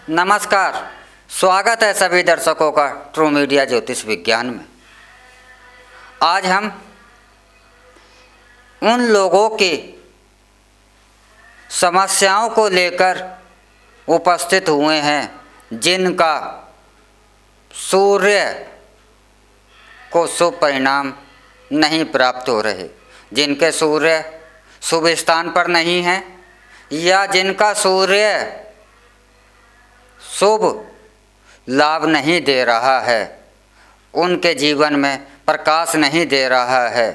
नमस्कार, स्वागत है सभी दर्शकों का ट्रू मीडिया ज्योतिष विज्ञान में। आज हम उन लोगों की समस्याओं को लेकर उपस्थित हुए हैं जिनका सूर्य को शुभ परिणाम नहीं प्राप्त हो रहे, जिनके सूर्य शुभ स्थान पर नहीं है या जिनका सूर्य शुभ लाभ नहीं दे रहा है, उनके जीवन में प्रकाश नहीं दे रहा है,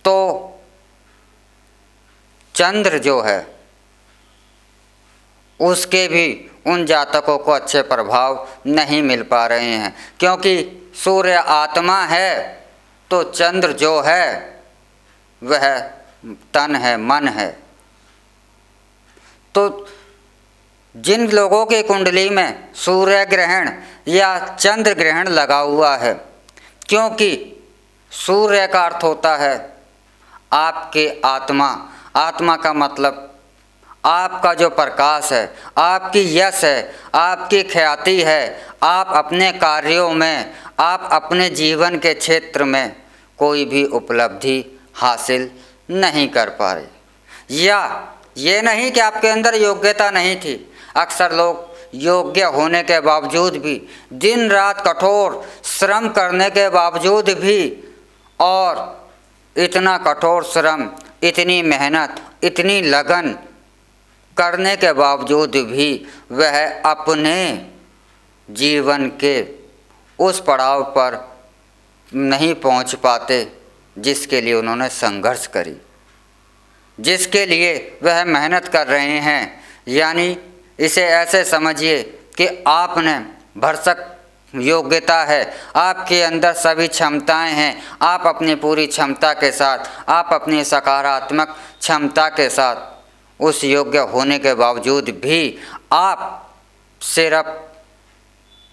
तो चंद्र जो है उसके भी उन जातकों को अच्छे प्रभाव नहीं मिल पा रहे हैं। क्योंकि सूर्य आत्मा है तो चंद्र जो है वह तन है, मन है। तो जिन लोगों की कुंडली में सूर्य ग्रहण या चंद्र ग्रहण लगा हुआ है, क्योंकि सूर्य का अर्थ होता है आपके आत्मा, आत्मा का मतलब आपका जो प्रकाश है, आपकी यश है, आपकी ख्याति है, आप अपने कार्यों में, आप अपने जीवन के क्षेत्र में कोई भी उपलब्धि हासिल नहीं कर पा रहे। या ये नहीं कि आपके अंदर योग्यता नहीं थी, अक्सर लोग योग्य होने के बावजूद भी, दिन रात कठोर श्रम करने के बावजूद भी, और इतना कठोर श्रम, इतनी मेहनत, इतनी लगन करने के बावजूद भी वह अपने जीवन के उस पड़ाव पर नहीं पहुंच पाते जिसके लिए उन्होंने संघर्ष करी, जिसके लिए वह मेहनत कर रहे हैं। यानी इसे ऐसे समझिए कि आपने भरसक योग्यता है, आपके अंदर सभी क्षमताएं हैं, आप अपनी पूरी क्षमता के साथ, आप अपनी सकारात्मक क्षमता के साथ उस योग्य होने के बावजूद भी आप सिर्फ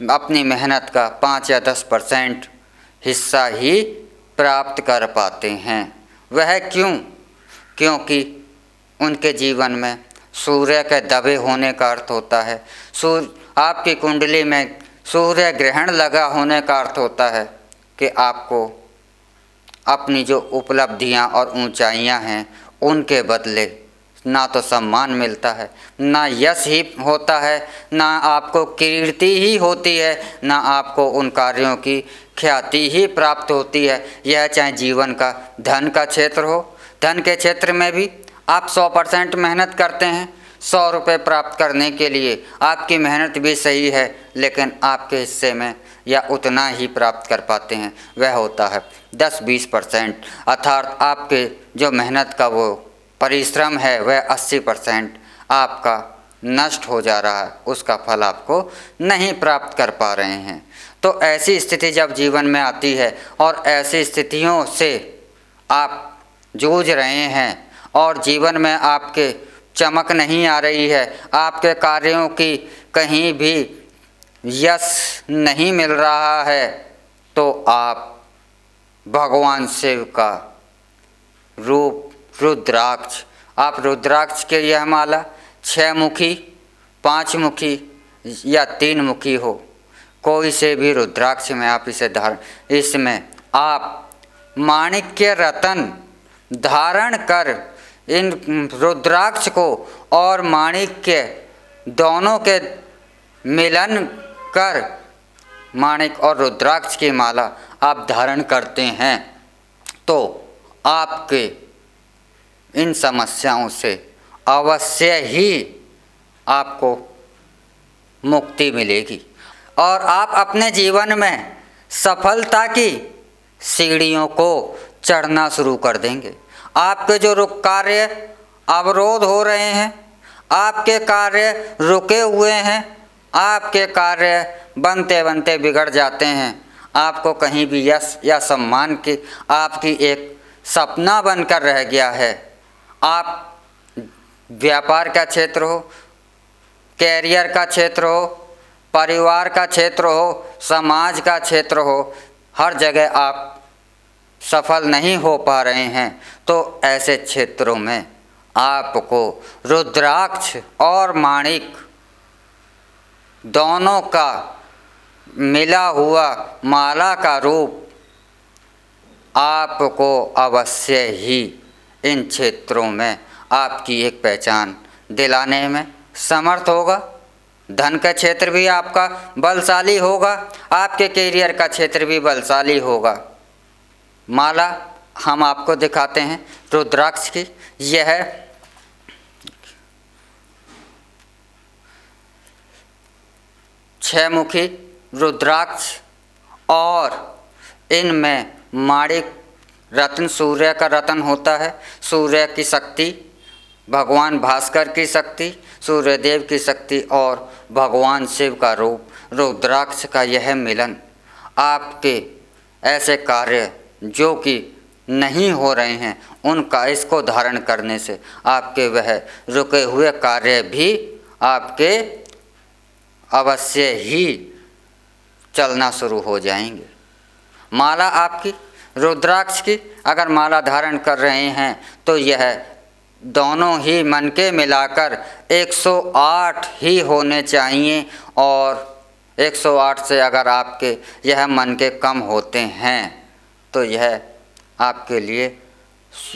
अपनी मेहनत का 5 या 10% हिस्सा ही प्राप्त कर पाते हैं। वह क्यों? क्योंकि उनके जीवन में सूर्य के दबे होने का अर्थ होता है, आपकी कुंडली में सूर्य ग्रहण लगा होने का अर्थ होता है कि आपको अपनी जो उपलब्धियां और ऊंचाइयां हैं उनके बदले ना तो सम्मान मिलता है, ना यश ही होता है, ना आपको कीर्ति ही होती है, ना आपको उन कार्यों की ख्याति ही प्राप्त होती है। यह चाहे जीवन का धन का क्षेत्र हो, धन के क्षेत्र में भी आप 100% मेहनत करते हैं, 100 रुपये प्राप्त करने के लिए आपकी मेहनत भी सही है, लेकिन आपके हिस्से में या उतना ही प्राप्त कर पाते हैं, वह होता है 10-20%। अर्थात आपके जो मेहनत का वो परिश्रम है वह 80% आपका नष्ट हो जा रहा है, उसका फल आपको नहीं प्राप्त कर पा रहे हैं। तो ऐसी स्थिति जब जीवन में आती है और ऐसी स्थितियों से आप जूझ रहे हैं और जीवन में आपके चमक नहीं आ रही है, आपके कार्यों की कहीं भी यश नहीं मिल रहा है, तो आप भगवान शिव का रूप रुद्राक्ष, आप रुद्राक्ष के यह माला 6 मुखी, 5 मुखी या 3 मुखी हो, कोई से भी रुद्राक्ष में आप इसे इसमें आप माणिक्य रतन धारण कर इन रुद्राक्ष को और माणिक्य दोनों के मिलन कर माणिक और रुद्राक्ष की माला आप धारण करते हैं, तो आपके इन समस्याओं से अवश्य ही आपको मुक्ति मिलेगी और आप अपने जीवन में सफलता की सीढ़ियों को चढ़ना शुरू कर देंगे। आपके जो कार्य अवरोध हो रहे हैं, आपके कार्य रुके हुए हैं, आपके कार्य बनते बनते बिगड़ जाते हैं, आपको कहीं भी यश या सम्मान की आपकी एक सपना बनकर रह गया है। आप व्यापार का क्षेत्र हो, कैरियर का क्षेत्र हो, परिवार का क्षेत्र हो, समाज का क्षेत्र हो, हर जगह आप सफल नहीं हो पा रहे हैं, तो ऐसे क्षेत्रों में आपको रुद्राक्ष और माणिक दोनों का मिला हुआ माला का रूप आपको अवश्य ही इन क्षेत्रों में आपकी एक पहचान दिलाने में समर्थ होगा। धन का क्षेत्र भी आपका बलशाली होगा, आपके कैरियर का क्षेत्र भी बलशाली होगा। माला हम आपको दिखाते हैं रुद्राक्ष की। यह 6 मुखी रुद्राक्ष और इनमें माणिक रत्न, सूर्य का रत्न होता है। सूर्य की शक्ति, भगवान भास्कर की शक्ति, सूर्यदेव की शक्ति और भगवान शिव का रूप रुद्राक्ष का यह मिलन आपके ऐसे कार्य जो कि नहीं हो रहे हैं उनका इसको धारण करने से आपके वह रुके हुए कार्य भी आपके अवश्य ही चलना शुरू हो जाएंगे। माला आपकी रुद्राक्ष की अगर माला धारण कर रहे हैं तो यह दोनों ही मन के मिलाकर 108 ही होने चाहिए, और 108 से अगर आपके यह मन के कम होते हैं तो यह आपके लिए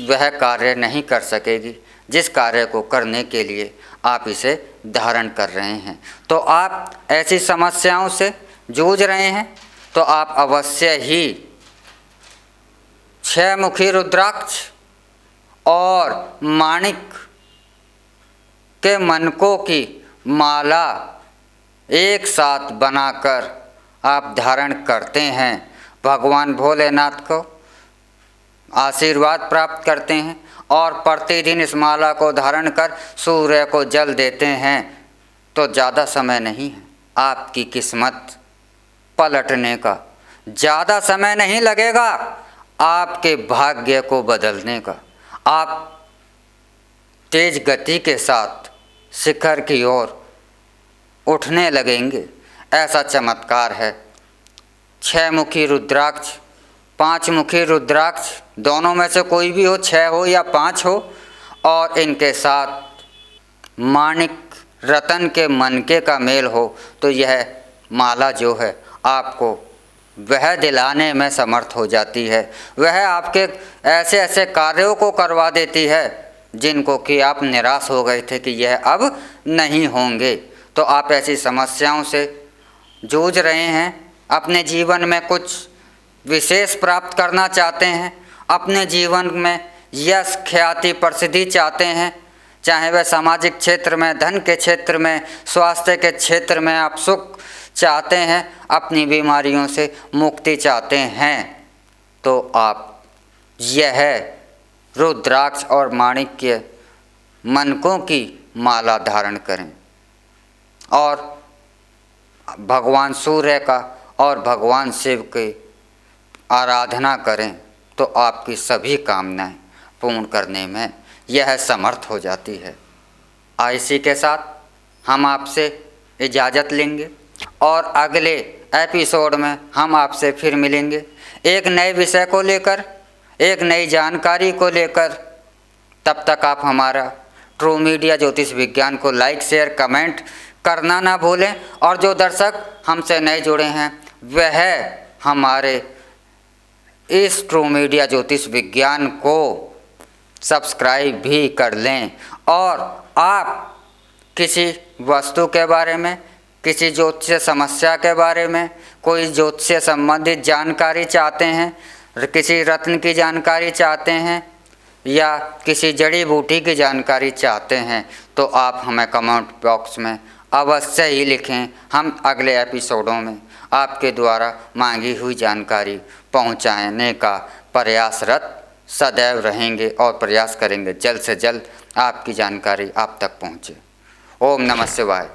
वह कार्य नहीं कर सकेगी जिस कार्य को करने के लिए आप इसे धारण कर रहे हैं। तो आप ऐसी समस्याओं से जूझ रहे हैं तो आप अवश्य ही 6 मुखी रुद्राक्ष और माणिक के मनकों की माला एक साथ बनाकर आप धारण करते हैं, भगवान भोलेनाथ को आशीर्वाद प्राप्त करते हैं और प्रतिदिन इस माला को धारण कर सूर्य को जल देते हैं तो ज़्यादा समय नहीं है आपकी किस्मत पलटने का, ज़्यादा समय नहीं लगेगा आपके भाग्य को बदलने का। आप तेज गति के साथ शिखर की ओर उठने लगेंगे, ऐसा चमत्कार है। 6 मुखी रुद्राक्ष, 5 मुखी रुद्राक्ष, दोनों में से कोई भी हो, 6 हो या 5 हो, और इनके साथ माणिक रतन के मनके का मेल हो तो यह माला जो है आपको वह दिलाने में समर्थ हो जाती है। वह आपके ऐसे ऐसे कार्यों को करवा देती है जिनको कि आप निराश हो गए थे कि यह अब नहीं होंगे। तो आप ऐसी समस्याओं से जूझ रहे हैं, अपने जीवन में कुछ विशेष प्राप्त करना चाहते हैं, अपने जीवन में यश ख्याति प्रसिद्धि चाहते हैं, चाहे वह सामाजिक क्षेत्र में, धन के क्षेत्र में, स्वास्थ्य के क्षेत्र में आप सुख चाहते हैं, अपनी बीमारियों से मुक्ति चाहते हैं, तो आप यह रुद्राक्ष और माणिक्य मनकों की माला धारण करें और भगवान सूर्य का और भगवान शिव की आराधना करें तो आपकी सभी कामनाएं पूर्ण करने में यह समर्थ हो जाती है। इसी के साथ हम आपसे इजाज़त लेंगे और अगले एपिसोड में हम आपसे फिर मिलेंगे एक नए विषय को लेकर, एक नई जानकारी को लेकर। तब तक आप हमारा ट्रू मीडिया ज्योतिष विज्ञान को लाइक शेयर कमेंट करना ना भूलें, और जो दर्शक हमसे नए जुड़े हैं वह हमारे इस ट्रू मीडिया ज्योतिष विज्ञान को सब्सक्राइब भी कर लें। और आप किसी वस्तु के बारे में, किसी ज्योतिष समस्या के बारे में, कोई ज्योतिष से संबंधित जानकारी चाहते हैं, किसी रत्न की जानकारी चाहते हैं या किसी जड़ी बूटी की जानकारी चाहते हैं तो आप हमें कमेंट बॉक्स में अवश्य ही लिखें। हम अगले एपिसोडों में आपके द्वारा मांगी हुई जानकारी पहुंचाने का प्रयासरत सदैव रहेंगे और प्रयास करेंगे जल्द से जल्द आपकी जानकारी आप तक पहुंचे। ओम नमः शिवाय।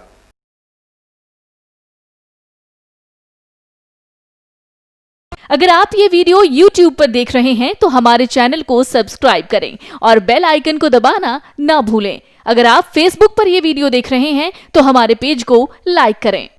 अगर आप ये वीडियो YouTube पर देख रहे हैं तो हमारे चैनल को सब्सक्राइब करें और बेल आइकन को दबाना ना भूलें। अगर आप Facebook पर ये वीडियो देख रहे हैं तो हमारे पेज को लाइक करें।